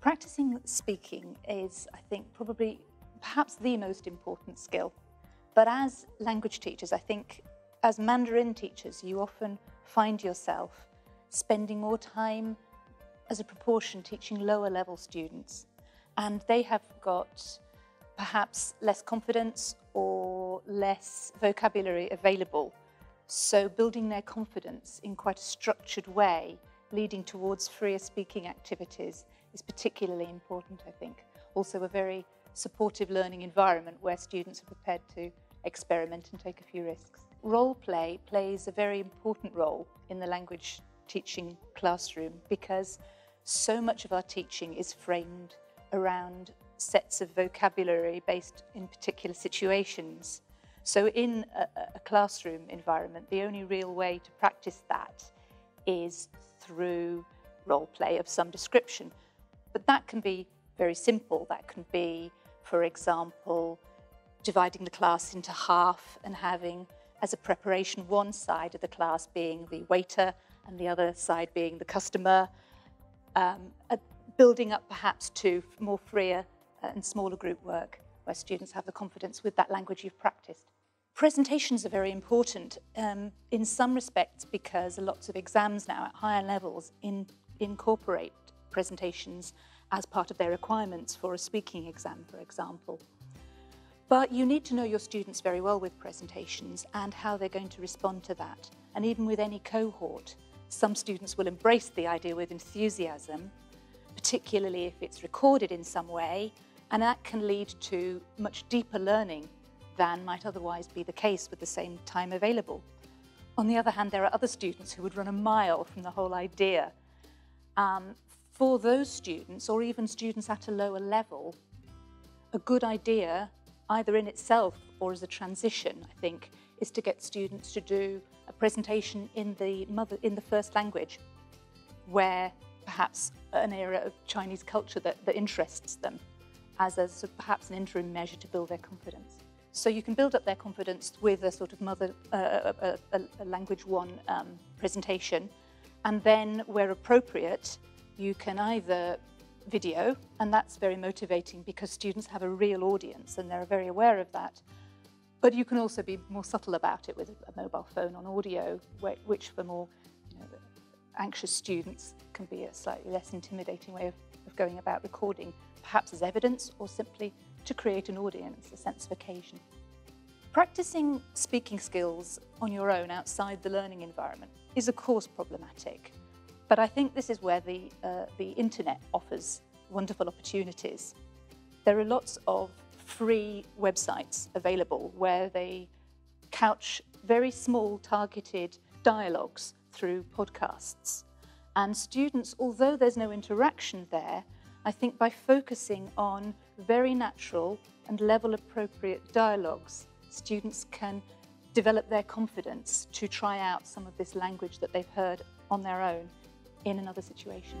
Practicing speaking is, I think, perhaps the most important skill. But as language teachers, I think as Mandarin teachers, you often find yourself spending more time as a proportion teaching lower level students. And they have got perhaps less confidence or less vocabulary available. So building their confidence in quite a structured way, leading towards freer speaking activities, is particularly important, I think. Also a very supportive learning environment where students are prepared to experiment and take a few risks. Role play plays a very important role in the language teaching classroom because so much of our teaching is framed around sets of vocabulary based in particular situations. So in a classroom environment, the only real way to practice that is through role play of some description. But that can be very simple. That can be, for example, dividing the class into half and having, as a preparation, one side of the class being the waiter and the other side being the customer, building up perhaps to more freer and smaller group work where students have the confidence with that language you've practiced. Presentations are very important in some respects because lots of exams now at higher levels incorporate presentations as part of their requirements for a speaking exam, for example. But you need to know your students very well with presentations and how they're going to respond to that. And even with any cohort, some students will embrace the idea with enthusiasm, particularly if it's recorded in some way, and that can lead to much deeper learning than might otherwise be the case with the same time available. On the other hand, there are other students who would run a mile from the whole idea. For those students, or even students at a lower level, a good idea, either in itself or as a transition, I think, is to get students to do a presentation in the first language, where perhaps an area of Chinese culture that interests them, as perhaps an interim measure to build their confidence. So you can build up their confidence with a sort of a language one presentation, and then where appropriate, you can either video, and that's very motivating because students have a real audience and they're very aware of that. But you can also be more subtle about it with a mobile phone on audio, which for more anxious students can be a slightly less intimidating way of going about recording, perhaps as evidence or simply to create an audience, a sense of occasion. Practicing speaking skills on your own outside the learning environment is of course problematic, but I think this is where the internet offers wonderful opportunities. There are lots of free websites available where they couch very small targeted dialogues through podcasts. And students, although there's no interaction there, I think by focusing on very natural and level appropriate dialogues, students can develop their confidence to try out some of this language that they've heard on their own in another situation.